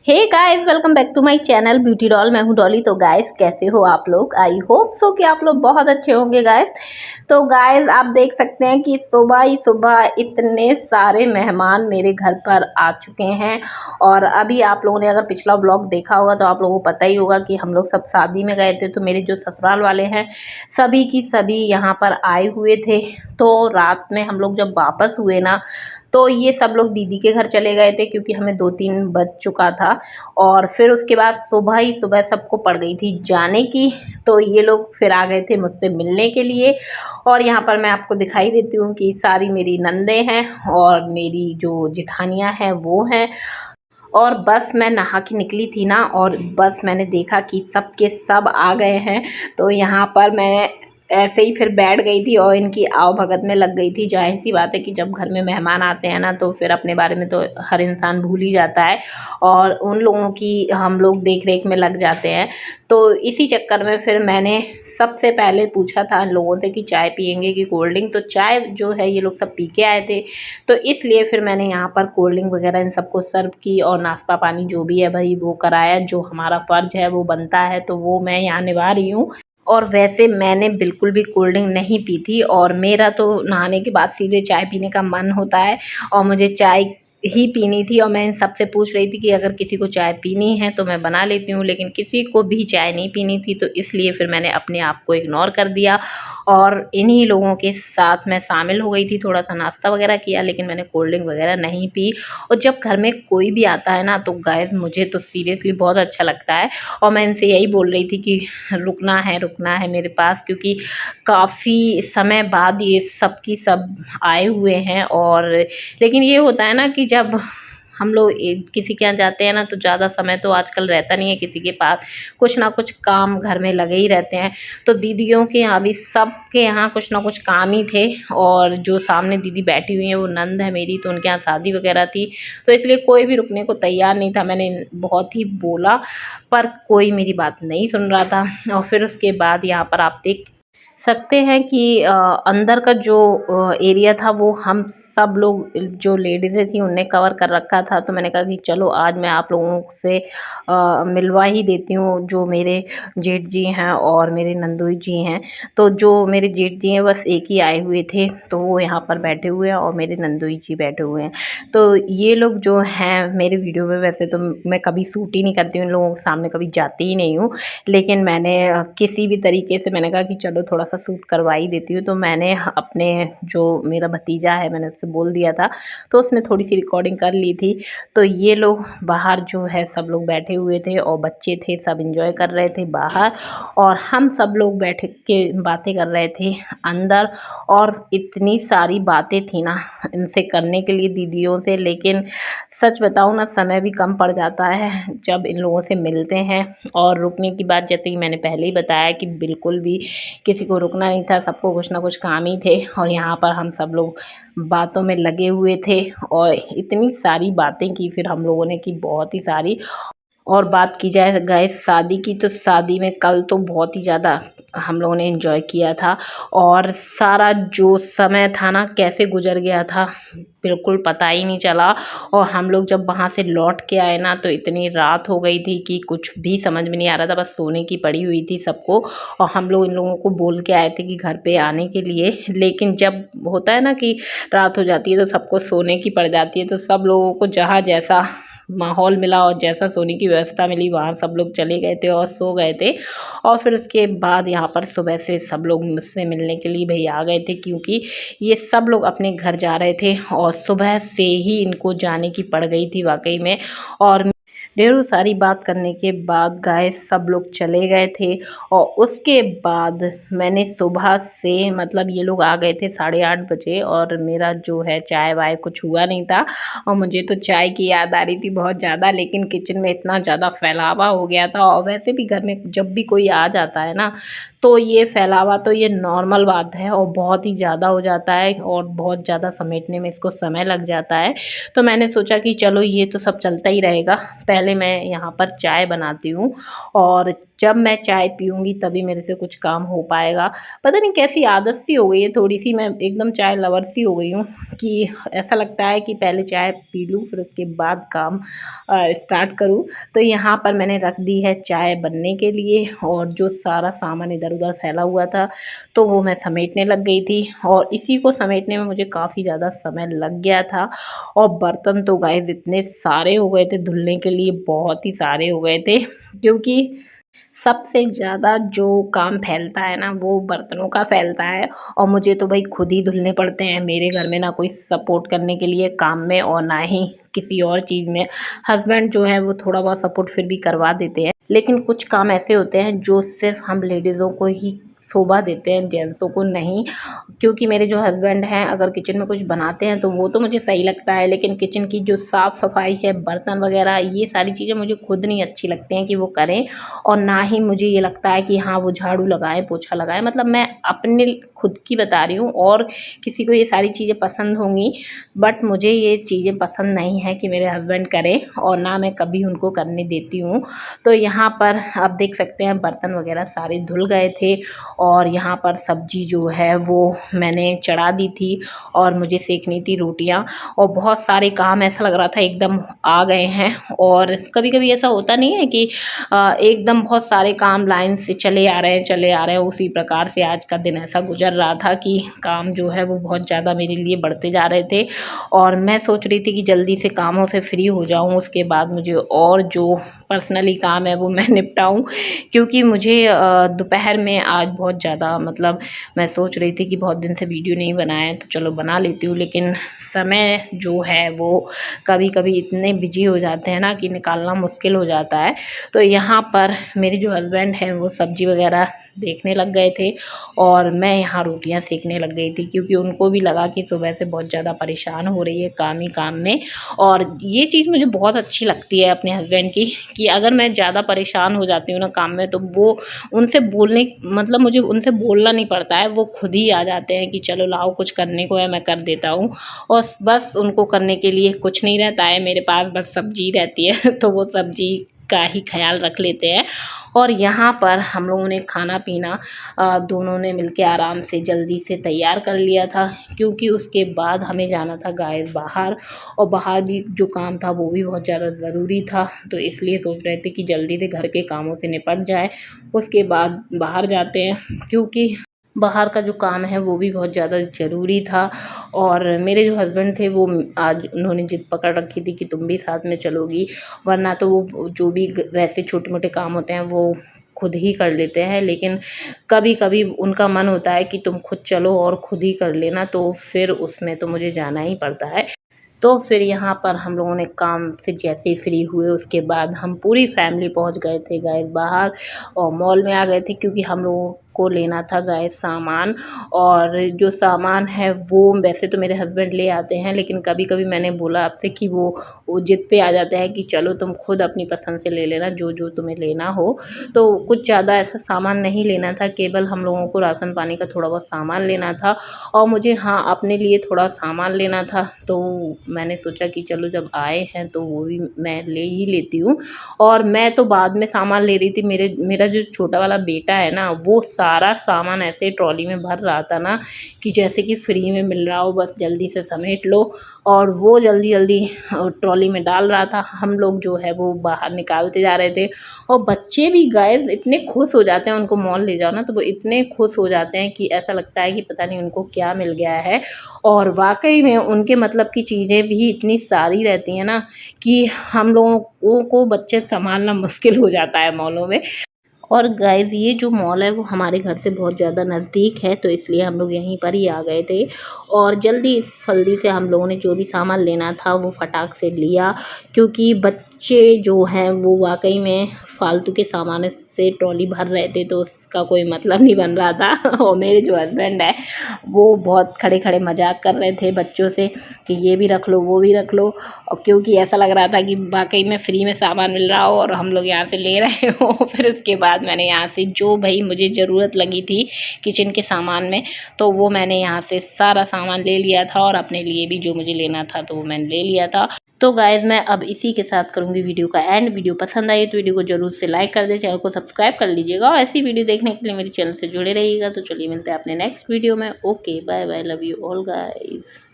Hey guys, welcome back to my channel beauty doll. मैं हूं डॉली। तो गाइस, कैसे हो आप लोग? आई होप सो कि आप लोग बहुत अच्छे होंगे गाइस। तो गाइस, आप देख सकते हैं कि सुबह ही सुबह इतने सारे मेहमान मेरे घर पर आ चुके हैं। और अभी आप लोगों ने अगर पिछला ब्लॉग देखा होगा तो आप लोगों को पता ही होगा कि हम लोग सब शादी में गए थे। तो मेरे जो ससुराल वाले हैं सभी की सभी यहाँ पर आए हुए थे। तो रात में हम लोग जब वापस हुए ना, तो ये सब लोग दीदी के घर चले गए थे क्योंकि हमें 2-3 बज चुका था। और फिर उसके बाद सुबह ही सुबह सबको पड़ गई थी जाने की। तो ये लोग फिर आ गए थे मुझसे मिलने के लिए। और यहाँ पर मैं आपको दिखाई देती हूँ कि सारी मेरी नंदे हैं और मेरी जो जिठानियाँ हैं वो हैं। और बस मैं नहा के निकली थी ना, और बस मैंने देखा कि सब के सब आ गए हैं। तो यहाँ पर मैं ऐसे ही फिर बैठ गई थी और इनकी आव भगत में लग गई थी। जाहिर सी बात है कि जब घर में मेहमान आते हैं ना, तो फिर अपने बारे में तो हर इंसान भूल ही जाता है और उन लोगों की हम लोग देख रेख में लग जाते हैं। तो इसी चक्कर में फिर मैंने सबसे पहले पूछा था लोगों से कि चाय पियेंगे कि कोल्ड ड्रिंक। तो चाय जो है ये लोग सब पी के आए थे। तो इसलिए फिर मैंने यहाँ पर कोल्ड ड्रिंक वगैरह इन सबको सर्व की और नाश्ता पानी जो भी है भाई वो कराया। जो हमारा फ़र्ज़ है वो बनता है, तो वो मैं यहाँ निभा रही हूँ। और वैसे मैंने बिल्कुल भी कोल्ड ड्रिंक नहीं पी थी, और मेरा तो नहाने के बाद सीधे चाय पीने का मन होता है और मुझे चाय ही पीनी थी। और मैं इन सबसे पूछ रही थी कि अगर किसी को चाय पीनी है तो मैं बना लेती हूँ, लेकिन किसी को भी चाय नहीं पीनी थी। तो इसलिए फिर मैंने अपने आप को इग्नोर कर दिया और इन्हीं लोगों के साथ मैं शामिल हो गई थी। थोड़ा सा नाश्ता वगैरह किया, लेकिन मैंने कोल्ड ड्रिंक वगैरह नहीं पी। और जब घर में कोई भी आता है ना, तो गाइस मुझे तो सीरियसली बहुत अच्छा लगता है। और मैं इनसे यही बोल रही थी कि रुकना है मेरे पास, क्योंकि काफ़ी समय बाद ये सब की सब आए हुए हैं। और लेकिन ये होता है ना कि जब हम लोग किसी के यहाँ जाते हैं ना, तो ज़्यादा समय तो आजकल रहता नहीं है किसी के पास। कुछ ना कुछ काम घर में लगे ही रहते हैं। तो दीदियों के यहाँ भी सबके यहाँ कुछ ना कुछ काम ही थे। और जो सामने दीदी बैठी हुई हैं वो नंद है मेरी, तो उनके यहाँ शादी वगैरह थी। तो इसलिए कोई भी रुकने को तैयार नहीं था। मैंने बहुत ही बोला पर कोई मेरी बात नहीं सुन रहा था। और फिर उसके बाद यहाँ पर आप देख सकते हैं कि अंदर का जो एरिया था वो हम सब लोग जो लेडीज़ें थी उनने कवर कर रखा था। तो मैंने कहा कि चलो आज मैं आप लोगों से मिलवा ही देती हूँ। जो मेरे जेठ जी हैं और मेरे नंदोई जी हैं, तो जो मेरे जेठ जी हैं बस एक ही आए हुए थे, तो वो यहाँ पर बैठे हुए हैं और मेरे नंदोई जी बैठे हुए हैं। तो ये लोग जो हैं मेरे वीडियो में, वैसे तो मैं कभी शूट ही नहीं करती हूँ, इन लोगों के सामने कभी जाती ही नहीं हूँ। लेकिन मैंने किसी भी तरीके से मैंने कहा कि चलो थोड़ा सा शूट करवा ही देती हूँ। तो मैंने अपने जो मेरा भतीजा है मैंने उससे बोल दिया था, तो उसने थोड़ी सी रिकॉर्डिंग कर ली थी। तो ये लोग बाहर जो है सब लोग बैठे हुए थे और बच्चे थे, सब इंजॉय कर रहे थे बाहर। और हम सब लोग बैठ के बातें कर रहे थे अंदर। और इतनी सारी बातें थी ना इनसे करने के लिए, दीदियों से। लेकिन सच बताऊँ ना, समय भी कम पड़ जाता है जब इन लोगों से मिलते हैं। और रुकने की बात, जैसे कि मैंने पहले ही बताया कि बिल्कुल भी किसी को रुकना नहीं था, सबको कुछ ना कुछ काम ही थे। और यहाँ पर हम सब लोग बातों में लगे हुए थे और इतनी सारी बातें की फिर हम लोगों ने, की बहुत ही सारी। और बात की जाए गाइस शादी की, तो शादी में कल तो बहुत ही ज़्यादा हम लोगों ने एंजॉय किया था। और सारा जो समय था ना कैसे गुजर गया था बिल्कुल पता ही नहीं चला। और हम लोग जब वहाँ से लौट के आए ना, तो इतनी रात हो गई थी कि कुछ भी समझ में नहीं आ रहा था, बस सोने की पड़ी हुई थी सबको। और हम लोग इन लोगों को बोल के आए थे कि घर पे आने के लिए, लेकिन जब होता है ना कि रात हो जाती है तो सबको सोने की पड़ जाती है। तो सब लोगों को जहाँ जैसा माहौल मिला और जैसा सोने की व्यवस्था मिली वहाँ सब लोग चले गए थे और सो गए थे। और फिर उसके बाद यहाँ पर सुबह से सब लोग मुझसे मिलने के लिए भई आ गए थे, क्योंकि ये सब लोग अपने घर जा रहे थे और सुबह से ही इनको जाने की पड़ गई थी वाकई में। और ढेरों सारी बात करने के बाद गाइस सब लोग चले गए थे। और उसके बाद मैंने सुबह से, मतलब ये लोग आ गए थे 8:30 बजे, और मेरा जो है चाय वाय कुछ हुआ नहीं था। और मुझे तो चाय की याद आ रही थी बहुत ज़्यादा, लेकिन किचन में इतना ज़्यादा फैलावा हो गया था। और वैसे भी घर में जब भी कोई आ जाता है ना, तो ये फैलावा तो ये नॉर्मल बात है और बहुत ही ज़्यादा हो जाता है और बहुत ज़्यादा समेटने में इसको समय लग जाता है। तो मैंने सोचा कि चलो ये तो सब चलता ही रहेगा, पहले मैं यहाँ पर चाय बनाती हूँ और जब मैं चाय पीऊँगी तभी मेरे से कुछ काम हो पाएगा। पता नहीं कैसी आदत सी हो गई है थोड़ी-सी, मैं एकदम चाय लवर सी हो गई हूँ कि ऐसा लगता है कि पहले चाय पी लूँ फिर उसके बाद काम स्टार्ट करूँ। तो यहाँ पर मैंने रख दी है चाय बनने के लिए और जो सारा सामान इधर-उधर फैला हुआ था तो वो मैं समेटने लग गई थी और इसी को समेटने में मुझे काफ़ी ज़्यादा समय लग गया था। और बर्तन तो गाइस इतने सारे हो गए थे धुलने के लिए, बहुत ही सारे हो गए थे, क्योंकि सबसे ज़्यादा जो काम फैलता है ना वो बर्तनों का फैलता है और मुझे तो भाई खुद ही धुलने पड़ते हैं। मेरे घर में ना कोई सपोर्ट करने के लिए काम में और ना ही किसी और चीज़ में। हस्बैंड जो है वो थोड़ा बहुत सपोर्ट फिर भी करवा देते हैं, लेकिन कुछ काम ऐसे होते हैं जो सिर्फ हम लेडीज़ों को ही शोभा देते हैं, जेंट्सों को नहीं। क्योंकि मेरे जो हस्बैंड हैं अगर किचन में कुछ बनाते हैं तो वो तो मुझे सही लगता है, लेकिन किचन की जो साफ़ सफाई है, बर्तन वगैरह, ये सारी चीज़ें मुझे खुद नहीं अच्छी लगती हैं कि वो करें। और ना ही मुझे ये लगता है कि हाँ वो झाड़ू लगाएं, पोछा लगाएं। मतलब मैं अपने खुद की बता रही हूँ और किसी को ये सारी चीज़ें पसंद होंगी, बट मुझे ये चीज़ें पसंद नहीं है कि मेरे हस्बैंड करें और ना मैं कभी उनको करने देती हूँ। तो यहाँ पर आप देख सकते हैं बर्तन वगैरह सारे धुल गए थे और यहाँ पर सब्जी जो है वो मैंने चढ़ा दी थी और मुझे सेकनी थी रोटियाँ। और बहुत सारे काम ऐसा लग रहा था एकदम आ गए हैं। और कभी कभी ऐसा होता नहीं है कि एकदम बहुत सारे काम लाइन से चले आ रहे हैं। उसी प्रकार से आज का दिन ऐसा गुजर रहा था कि काम जो है वो बहुत ज़्यादा मेरे लिए बढ़ते जा रहे थे और मैं सोच रही थी कि जल्दी से कामों से फ्री हो जाऊं, उसके बाद मुझे और जो पर्सनली काम है वो मैं निपटाऊं। क्योंकि मुझे दोपहर में आज बहुत ज़्यादा, मतलब मैं सोच रही थी कि बहुत दिन से वीडियो नहीं बनाया है तो चलो बना लेती हूँ, लेकिन समय जो है वो कभी कभी इतने बिजी हो जाते हैं ना कि निकालना मुश्किल हो जाता है। तो यहाँ पर मेरे जो हस्बैंड हैं वो सब्ज़ी वगैरह देखने लग गए थे और मैं यहाँ रोटियाँ सेकने लग गई थी, क्योंकि उनको भी लगा कि सुबह से बहुत ज़्यादा परेशान हो रही है काम ही काम में। और ये चीज़ मुझे बहुत अच्छी लगती है अपने हस्बैंड की, कि अगर मैं ज़्यादा परेशान हो जाती हूँ ना काम में तो वो उनसे बोलने, मतलब मुझे उनसे बोलना नहीं पड़ता है, वो खुद ही आ जाते हैं कि चलो लाओ कुछ करने को है मैं कर देता हूँ। और बस उनको करने के लिए कुछ नहीं रहता है, मेरे पास बस सब्जी रहती है तो वो सब्जी का ही ख्याल रख लेते हैं। और यहाँ पर हम लोगों ने खाना पीना दोनों ने मिलके आराम से जल्दी से तैयार कर लिया था, क्योंकि उसके बाद हमें जाना था गाइस बाहर और बाहर भी जो काम था वो भी बहुत ज़्यादा ज़रूरी था। तो इसलिए सोच रहे थे कि जल्दी से घर के कामों से निपट जाए, उसके बाद बाहर जाते हैं, क्योंकि बाहर का जो काम है वो भी बहुत ज़्यादा ज़रूरी था। और मेरे जो हस्बैंड थे वो आज उन्होंने ज़िद पकड़ रखी थी कि तुम भी साथ में चलोगी, वरना तो वो जो भी वैसे छोटे मोटे काम होते हैं वो खुद ही कर लेते हैं, लेकिन कभी कभी उनका मन होता है कि तुम खुद चलो और खुद ही कर लेना, तो फिर उसमें तो मुझे जाना ही पड़ता है। तो फिर यहाँ पर हम लोगों ने काम से जैसे ही फ्री हुए उसके बाद हम पूरी फैमिली पहुँच गए थे गाइस बाहर और मॉल में आ गए थे, क्योंकि हम लोगों को लेना था गाइस सामान। और जो सामान है वो वैसे तो मेरे हस्बैंड ले आते हैं, लेकिन कभी कभी मैंने बोला आपसे कि वो जिद पे आ जाते हैं कि चलो तुम खुद अपनी पसंद से ले लेना जो जो तुम्हें लेना हो। तो कुछ ज़्यादा ऐसा सामान नहीं लेना था, केवल हम लोगों को राशन पानी का थोड़ा बहुत सामान लेना था और मुझे हाँ अपने लिए थोड़ा सामान लेना था। तो मैंने सोचा कि चलो जब आए हैं तो वो भी मैं ले ही लेती हूँ। और मैं तो बाद में सामान ले रही थी, मेरा जो छोटा वाला बेटा है ना वो सारा सामान ऐसे ट्रॉली में भर रहा था ना कि जैसे कि फ्री में मिल रहा हो, बस जल्दी से समेट लो। और वो जल्दी जल्दी ट्रॉली में डाल रहा था, हम लोग जो है वो बाहर निकालते जा रहे थे। और बच्चे भी गाइस इतने खुश हो जाते हैं, उनको मॉल ले जाओ ना तो वो इतने खुश हो जाते हैं कि ऐसा लगता है कि पता नहीं उनको क्या मिल गया है। और वाकई में उनके मतलब की चीज़ें भी इतनी सारी रहती हैं ना कि हम लोगों को बच्चे संभालना मुश्किल हो जाता है मॉलों में। और गाइस ये जो मॉल है वो हमारे घर से बहुत ज़्यादा नज़दीक है, तो इसलिए हम लोग यहीं पर ही आ गए थे और जल्दी से हम लोगों ने जो भी सामान लेना था वो फटाक से लिया, क्योंकि बच्चे जो हैं वो वाकई में फालतू के सामान से ट्रॉली भर रहे थे तो उसका कोई मतलब नहीं बन रहा था। और मेरे जो हस्बैंड है वो बहुत खड़े खड़े मजाक कर रहे थे बच्चों से कि ये भी रख लो वो भी रख लो, और क्योंकि ऐसा लग रहा था कि वाकई में फ्री में सामान मिल रहा हो और हम लोग यहाँ से ले रहे हो। फिर उसके बाद बाद मैंने यहाँ से जो भाई मुझे ज़रूरत लगी थी किचन के सामान में, तो वो मैंने यहाँ से सारा सामान ले लिया था और अपने लिए भी जो मुझे लेना था तो वो मैंने ले लिया था। तो गाइज़ मैं अब इसी के साथ करूँगी वीडियो का एंड। वीडियो पसंद आई तो वीडियो को जरूर से लाइक कर दे, चैनल को सब्सक्राइब कर लीजिएगा और ऐसी वीडियो देखने के लिए मेरे चैनल से जुड़े रहिएगा। तो चलिए मिलते हैं अपने नेक्स्ट वीडियो में। Okay bye bye, love you all guys.